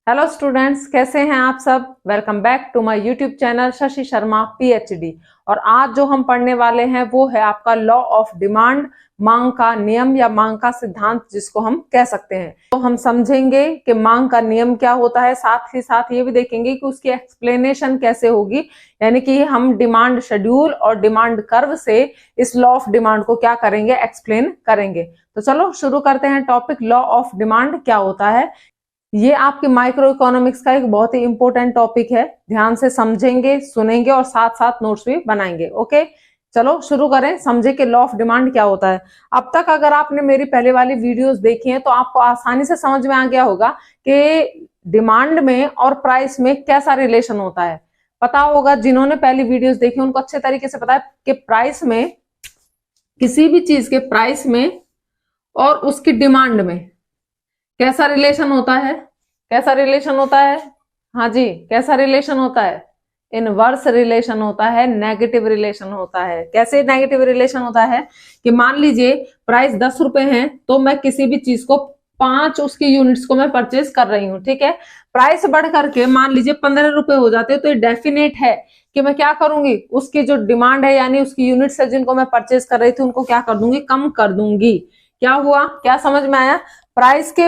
Hello students, कैसे हैं आप सब। Welcome back to my YouTube channel Shashi Sharma PhD. और आज जो हम पढ़ने वाले हैं वो है आपका लॉ ऑफ डिमांड, मांग का नियम या मांग का सिद्धांत जिसको हम कह सकते हैं। तो हम समझेंगे कि मांग का नियम क्या होता है, साथ ही साथ ये भी देखेंगे कि उसकी एक्सप्लेनेशन कैसे होगी, यानी कि हम डिमांड शेड्यूल और डिमांड कर्व से इस लॉ ऑफ डिमांड को क्या करेंगे, एक्सप्लेन करेंगे। तो चलो शुरू करते हैं टॉपिक। लॉ ऑफ डिमांड क्या होता है, ये आपके माइक्रो इकोनॉमिक्स का एक बहुत ही इंपॉर्टेंट टॉपिक है। ध्यान से समझेंगे, सुनेंगे और साथ साथ नोट्स भी बनाएंगे। ओके, चलो शुरू करें, समझे कि लॉ ऑफ डिमांड क्या होता है। अब तक अगर आपने मेरी पहले वाली वीडियोस देखी हैं तो आपको आसानी से समझ में आ गया होगा कि डिमांड में और प्राइस में कैसा रिलेशन होता है। पता होगा, जिन्होंने पहली वीडियोस देखी उनको अच्छे तरीके से पता है कि प्राइस में, किसी भी चीज के प्राइस में और उसकी डिमांड में कैसा रिलेशन होता है। कैसा रिलेशन होता है? हाँ जी, कैसा रिलेशन होता है? इनवर्स रिलेशन होता है, नेगेटिव रिलेशन होता है। कैसे नेगेटिव रिलेशन होता है कि मान लीजिए प्राइस 10 रुपए है तो मैं किसी भी चीज को 5 उसकी यूनिट्स को मैं परचेज कर रही हूँ, ठीक है। प्राइस बढ़ करके मान लीजिए 15 रुपए हो जाते हैं तो ये डेफिनेट है कि मैं क्या करूंगी, उसकी जो डिमांड है यानी उसकी यूनिट्स है जिनको मैं परचेज कर रही थी उनको क्या कर दूंगी, कम कर दूंगी। क्या हुआ, क्या समझ में आया? प्राइस के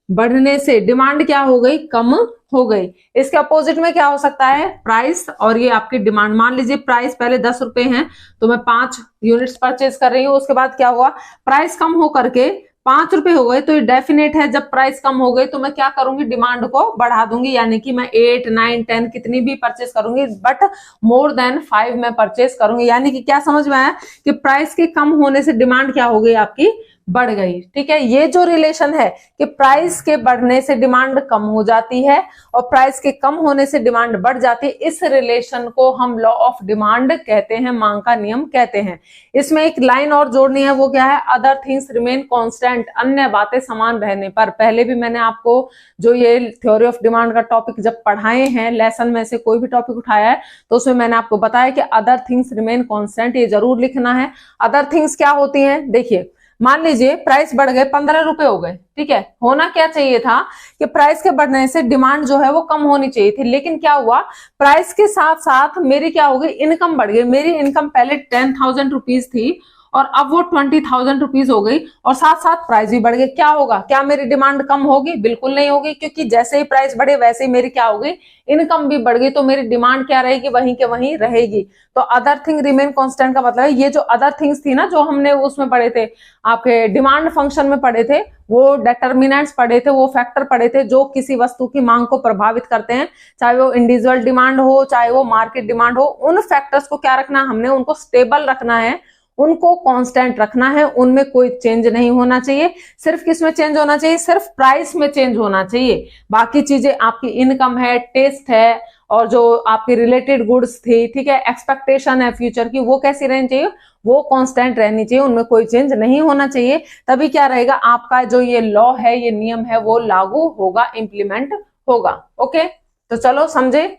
बढ़ने से डिमांड क्या हो गई, कम हो गई। इसके अपोजिट में क्या हो सकता है, प्राइस और ये आपकी डिमांड। मान लीजिए प्राइस पहले 10 रुपए है तो मैं 5 यूनिट्स परचेज कर रही हूँ, उसके बाद क्या हुआ, प्राइस कम हो करके 5 रुपए हो गए। तो ये डेफिनेट है जब प्राइस कम हो गई तो मैं क्या करूंगी, डिमांड को बढ़ा दूंगी, यानी कि मैं 8, 9, 10 कितनी भी परचेज करूंगी बट मोर देन 5 मैं परचेज करूंगी। यानी कि क्या समझ में आया कि प्राइस के कम होने से डिमांड क्या हो गई, आपकी बढ़ गई। ठीक है, ये जो रिलेशन है कि प्राइस के बढ़ने से डिमांड कम हो जाती है और प्राइस के कम होने से डिमांड बढ़ जाती है, इस रिलेशन को हम लॉ ऑफ डिमांड कहते हैं, मांग का नियम कहते हैं। इसमें एक लाइन और जोड़नी है, वो क्या है, अदर थिंग्स रिमेन कांस्टेंट, अन्य बातें समान रहने पर। पहले भी मैंने आपको जो ये थ्योरी ऑफ डिमांड का टॉपिक जब पढ़ाए हैं, लेसन में से कोई भी टॉपिक उठाया है तो उसमें मैंने आपको बताया कि अदर थिंग्स रिमेन कांस्टेंट, ये जरूर लिखना है। अदर थिंग्स क्या होती हैं, देखिए मान लीजिए प्राइस बढ़ गए, 15 रुपए हो गए, ठीक है। होना क्या चाहिए था कि प्राइस के बढ़ने से डिमांड जो है वो कम होनी चाहिए थी, लेकिन क्या हुआ, प्राइस के साथ साथ मेरी क्या हो गई, इनकम बढ़ गई। मेरी इनकम पहले 10,000 रुपीज थी और अब वो 20,000 रुपीज हो गई और साथ साथ प्राइस भी बढ़ गई। क्या होगा, क्या मेरी डिमांड कम होगी? बिल्कुल नहीं होगी, क्योंकि जैसे ही प्राइस बढ़े वैसे ही मेरी क्या हो गई, इनकम भी बढ़ गई। तो मेरी डिमांड क्या रहेगी, वहीं के वहीं रहेगी। तो अदर थिंग रिमेन कांस्टेंट का मतलब है ये जो अदर थिंग्स थी ना, जो हमने उसमें पढ़े थे, आपके डिमांड फंक्शन में पढ़े थे, वो डिटर्मिनेंट्स पढ़े थे, वो फैक्टर पढ़े थे जो किसी वस्तु की मांग को प्रभावित करते हैं, चाहे वो इंडिविजुअल डिमांड हो चाहे वो मार्केट डिमांड हो। उन फैक्टर्स को क्या रखना, हमने उनको स्टेबल रखना है, उनको कांस्टेंट रखना है, उनमें कोई चेंज नहीं होना चाहिए। सिर्फ किसमें चेंज होना चाहिए, सिर्फ प्राइस में चेंज होना चाहिए। बाकी चीजें आपकी इनकम है, टेस्ट है और जो आपकी रिलेटेड गुड्स थी, ठीक है, एक्सपेक्टेशन है फ्यूचर की, वो कैसी रहनी चाहिए, वो कांस्टेंट रहनी चाहिए, उनमें कोई चेंज नहीं होना चाहिए। तभी क्या रहेगा, आपका जो ये लॉ है, ये नियम है, वो लागू होगा, इंप्लीमेंट होगा। ओके, तो चलो समझे।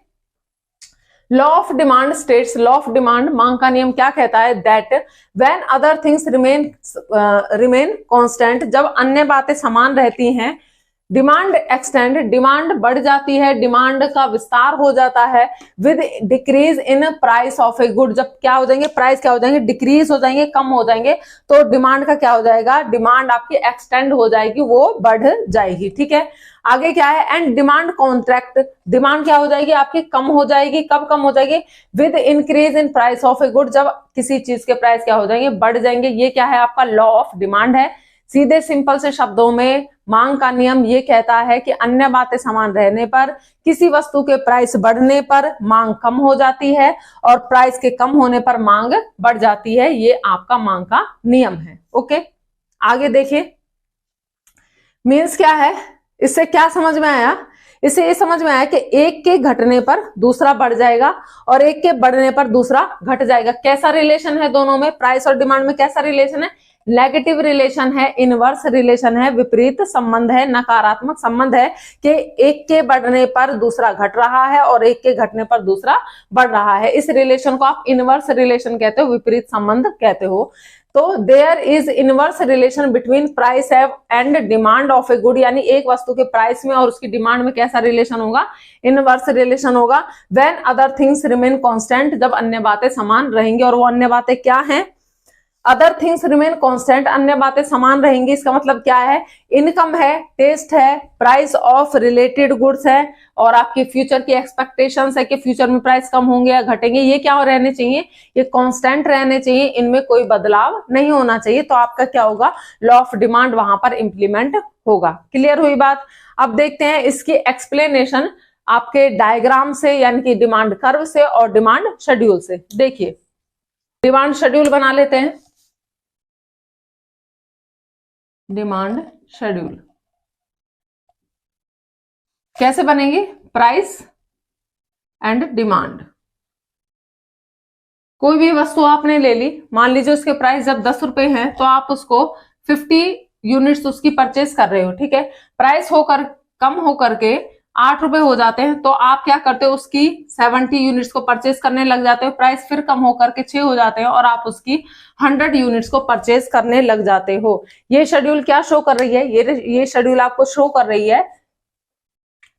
Law of demand states, law of demand, मांग का नियम क्या कहता है, that when other things remain constant, जब अन्य बातें समान रहती हैं, डिमांड एक्सटेंड, डिमांड बढ़ जाती है, डिमांड का विस्तार हो जाता है, with decrease in price of a good, जब क्या हो जाएंगे, प्राइस क्या हो जाएंगे, डिक्रीज हो जाएंगे, कम हो जाएंगे, तो डिमांड का क्या हो जाएगा, डिमांड आपकी एक्सटेंड हो जाएगी, वो बढ़ जाएगी। ठीक है, आगे क्या है, एंड डिमांड कॉन्ट्रैक्ट, डिमांड क्या हो जाएगी, आपकी कम हो जाएगी। कब कम हो जाएगी, with increase in price of a good, जब किसी चीज के प्राइस क्या हो जाएंगे, बढ़ जाएंगे। ये क्या है, आपका लॉ ऑफ डिमांड है। सीधे सिंपल से शब्दों में मांग का नियम ये कहता है कि अन्य बातें समान रहने पर, किसी वस्तु के प्राइस बढ़ने पर मांग कम हो जाती है और प्राइस के कम होने पर मांग बढ़ जाती है। ये आपका मांग का नियम है। ओके, आगे देखिए, मीन्स क्या है, इससे क्या समझ में आया, इससे ये समझ में आया कि एक के घटने पर दूसरा बढ़ जाएगा और एक के बढ़ने पर दूसरा घट जाएगा। कैसा रिलेशन है दोनों में, प्राइस और डिमांड में कैसा रिलेशन है, नेगेटिव रिलेशन है, इनवर्स रिलेशन है, विपरीत संबंध है, नकारात्मक संबंध है कि एक के बढ़ने पर दूसरा घट रहा है और एक के घटने पर दूसरा बढ़ रहा है। इस रिलेशन को आप इनवर्स रिलेशन कहते हो, विपरीत संबंध कहते हो। तो there is inverse relation between price and demand of a good, यानी एक वस्तु के प्राइस में और उसकी डिमांड में कैसा रिलेशन होगा, इनवर्स रिलेशन होगा। When other things remain constant, जब अन्य बातें समान रहेंगी, और वो अन्य बातें क्या हैं, अदर थिंग्स रिमेन कांस्टेंट, अन्य बातें समान रहेंगी। इसका मतलब क्या है, इनकम है, टेस्ट है, प्राइस ऑफ रिलेटेड गुड्स है, और आपकी फ्यूचर की एक्सपेक्टेशंस है कि फ्यूचर में प्राइस कम होंगे या घटेंगे, ये क्या रहने चाहिए, ये कांस्टेंट रहने चाहिए, इनमें कोई बदलाव नहीं होना चाहिए। तो आपका क्या होगा, लॉ ऑफ डिमांड वहां पर इंप्लीमेंट होगा। क्लियर हुई बात। अब देखते हैं इसकी एक्सप्लेनेशन आपके डायग्राम से, यानी कि डिमांड कर्व से और डिमांड शेड्यूल से। देखिए डिमांड शेड्यूल बना लेते हैं। डिमांड शेड्यूल कैसे बनेंगे, प्राइस एंड डिमांड। कोई भी वस्तु आपने ले ली, मान लीजिए उसके प्राइस जब 10 रुपए हैं, तो आप उसको 50 यूनिट्स उसकी परचेज कर रहे हो, ठीक है। प्राइस होकर कम होकर के 8 रुपए हो जाते हैं, तो आप क्या करते हो, उसकी 70 यूनिट्स को परचेज करने लग जाते हो। प्राइस फिर कम होकर के 6 हो जाते हैं और आप उसकी 100 यूनिट्स को परचेज करने लग जाते हो। ये शेड्यूल क्या शो कर रही है, ये शेड्यूल आपको शो कर रही है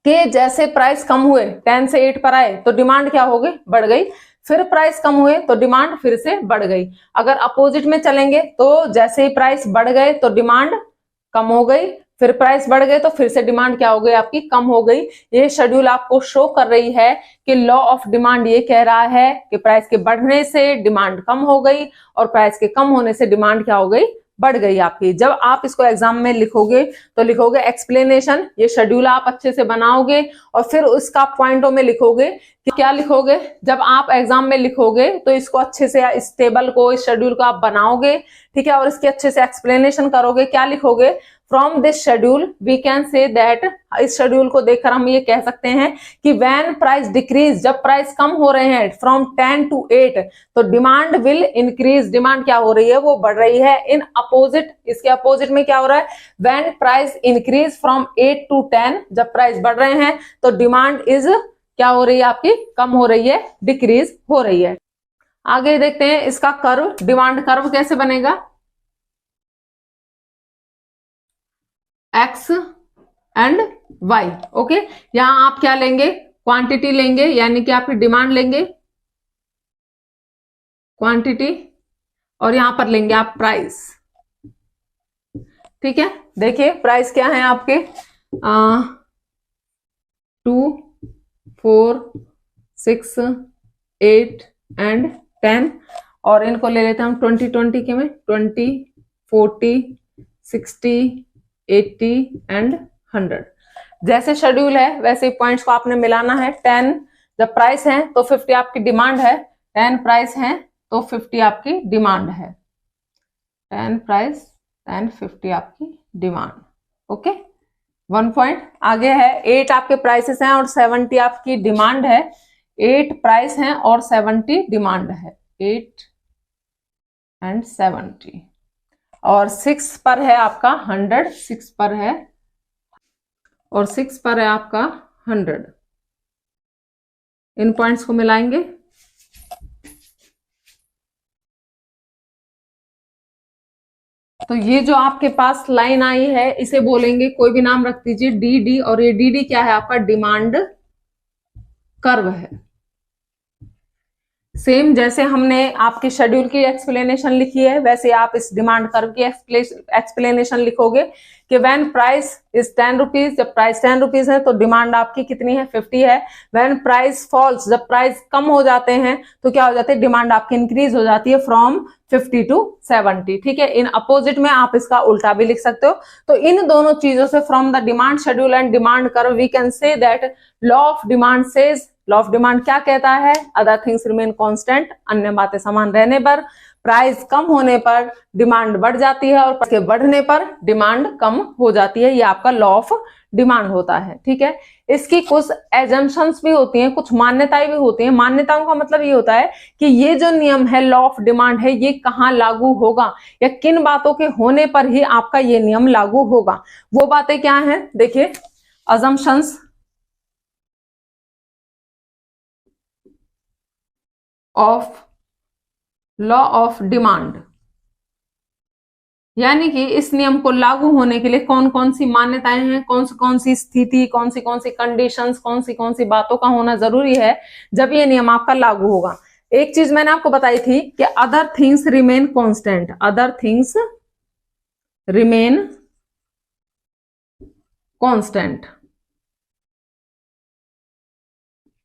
कि जैसे प्राइस कम हुए, 10 से 8 पर आए, तो डिमांड क्या हो गई, बढ़ गई। फिर प्राइस कम हुए तो डिमांड फिर से बढ़ गई। अगर अपोजिट में चलेंगे तो जैसे ही प्राइस बढ़ गए तो डिमांड कम हो गई, फिर प्राइस बढ़ गए तो फिर से डिमांड क्या हो गई, आपकी कम हो गई। ये शेड्यूल आपको शो कर रही है कि लॉ ऑफ डिमांड ये कह रहा है कि प्राइस के बढ़ने से डिमांड कम हो गई और प्राइस के कम होने से डिमांड क्या हो गई, बढ़ गई आपकी। जब आप इसको एग्जाम में लिखोगे तो लिखोगे एक्सप्लेनेशन, ये शेड्यूल आप अच्छे से बनाओगे और फिर उसका पॉइंटों में लिखोगे कि क्या लिखोगे। जब आप एग्जाम में लिखोगे तो इसको अच्छे से, इस टेबल को, इस शेड्यूल को आप बनाओगे, ठीक है, और इसके अच्छे से एक्सप्लेनेशन करोगे। क्या लिखोगे, from this schedule we can say that, इस शेड्यूल को देखकर हम ये कह सकते हैं कि व्हेन प्राइस डिक्रीज, जब प्राइस कम हो रहे हैं, फ्रॉम 10 to 8, तो डिमांड विल इंक्रीज, डिमांड क्या हो रही है, वो बढ़ रही है। इन अपोजिट, इसके अपोजिट में क्या हो रहा है, when price increase from 8 to 10, जब प्राइस बढ़ रहे हैं तो डिमांड इज क्या हो रही है, आपकी कम हो रही है, डिक्रीज हो रही है। आगे देखते हैं इसका कर्व, डिमांड कर्व कैसे बनेगा, एक्स एंड वाई। ओके, यहां आप क्या लेंगे, क्वांटिटी लेंगे, यानी कि आपकी डिमांड लेंगे, क्वांटिटी, और यहां पर लेंगे आप प्राइस, ठीक है। देखिए प्राइस क्या है आपके, 2, 4, 6, 8 एंड 10, और इनको ले लेते हैं हम 20 के में, 20, 40, 60, 80 एंड 100। जैसे शेड्यूल है वैसे ही पॉइंट्स को आपने मिलाना है। 10 जब प्राइस है तो 50 आपकी डिमांड है, 10 प्राइस है तो 50 आपकी डिमांड है, 10 प्राइस 10 50 आपकी डिमांड। Okay, 1 point. आगे है 8 आपके प्राइसेस हैं और 70 आपकी डिमांड है, 8 प्राइस हैं और 70 डिमांड है, 8 एंड 70, और 6 पर है आपका 100, 6 पर है, और 6 पर है आपका 100। इन पॉइंट्स को मिलाएंगे, तो ये जो आपके पास लाइन आई है इसे बोलेंगे, कोई भी नाम रख दीजिए, डी डी, और ये डी डी क्या है, आपका डिमांड कर्व है। सेम जैसे हमने आपके शेड्यूल की एक्सप्लेनेशन लिखी है वैसे आप इस डिमांड कर्व की एक्सप्लेनेशन लिखोगे कि व्हेन प्राइस इज 10 रुपीज, जब प्राइस 10 रुपीज है तो डिमांड आपकी कितनी है, 50 है। व्हेन प्राइस फॉल्स, जब प्राइस कम हो जाते हैं तो क्या हो जाती है, डिमांड आपकी इंक्रीज हो जाती है फ्रॉम 50 to 70, ठीक है। इन अपोजिट में आप इसका उल्टा भी लिख सकते हो। तो इन दोनों चीजों से, from the demand schedule and demand curve, we can say that law of demand says, law of demand क्या कहता है, अदर थिंग्स रिमेन कांस्टेंट, अन्य बातें समान रहने पर प्राइस कम होने पर डिमांड बढ़ जाती है और उसके बढ़ने पर डिमांड कम हो जाती है। ये आपका लॉ ऑफ डिमांड होता है, ठीक है। इसकी कुछ एजम्पशंस भी होती हैं, कुछ मान्यताएं भी होती हैं। मान्यताओं का मतलब ये होता है कि ये जो नियम है लॉ ऑफ डिमांड है ये कहाँ लागू होगा या किन बातों के होने पर ही आपका ये नियम लागू होगा। वो बातें क्या हैं, देखिए, assumptions of law of demand. यानी कि इस नियम को लागू होने के लिए कौन कौन सी मान्यताएं हैं, कौन सी स्थिति, कौन सी कंडीशंस, कौन सी बातों का होना जरूरी है जब ये नियम आपका लागू होगा। एक चीज मैंने आपको बताई थी कि other things remain constant, other things remain constant.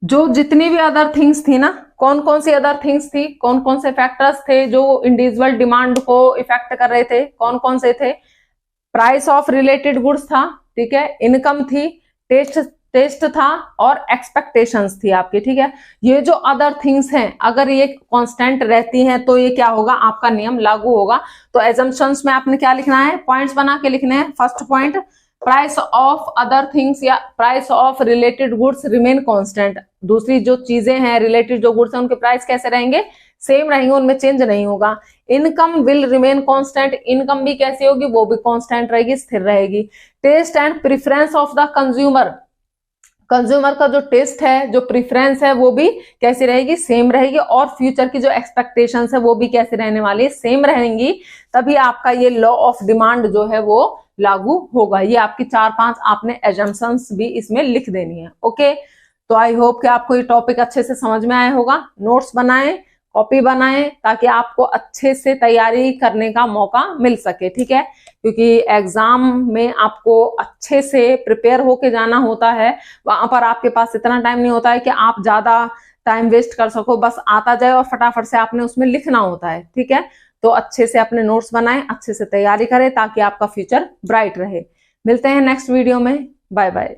जो जितनी भी अदर थिंग्स थी ना, कौन सी अदर थिंग्स थी, कौन से फैक्टर्स थे जो इंडिविजुअल डिमांड को इफेक्ट कर रहे थे, कौन से थे? प्राइस ऑफ रिलेटेड गुड्स था, ठीक है, इनकम थी, टेस्ट था और एक्सपेक्टेशंस थी आपकी, ठीक है। ये जो अदर थिंग्स हैं अगर ये कांस्टेंट रहती हैं तो ये क्या होगा, आपका नियम लागू होगा। तो एजम्पशंस में आपने क्या लिखना है, पॉइंट्स बना के लिखने हैं। First point, price of other things या price of related goods remain constant. दूसरी जो चीजें हैं, रिलेटेड जो गुड्स हैं, उनके प्राइस कैसे रहेंगे, सेम रहेंगे, उनमें चेंज नहीं होगा। Income will remain constant, income भी कैसी होगी, वो भी कांस्टेंट रहेगी, स्थिर रहेगी। Taste and preference of the consumer, consumer का जो टेस्ट है, जो प्रेफरेंस है, वो भी कैसी रहेगी, सेम रहेगी। और फ्यूचर की जो एक्सपेक्टेशंस है वो भी कैसे रहने वाली है, सेम रहेंगी। तभी आपका ये लॉ ऑफ डिमांड जो है वो लागू होगा। ये आपकी 4-5 आपने एजम्पशंस भी इसमें लिख देनी है। ओके, तो आई होप कि आपको ये टॉपिक अच्छे से समझ में आया होगा। नोट्स बनाएं, कॉपी बनाएं, ताकि आपको अच्छे से तैयारी करने का मौका मिल सके, ठीक है। क्योंकि एग्जाम में आपको अच्छे से प्रिपेयर होके जाना होता है, वहां पर आपके पास इतना टाइम नहीं होता है कि आप ज्यादा टाइम वेस्ट कर सको, बस आता जाए और फटाफट से आपने उसमें लिखना होता है, ठीक है। तो अच्छे से अपने नोट्स बनाएं, अच्छे से तैयारी करें, ताकि आपका फ्यूचर ब्राइट रहे। मिलते हैं नेक्स्ट वीडियो में, बाय बाय।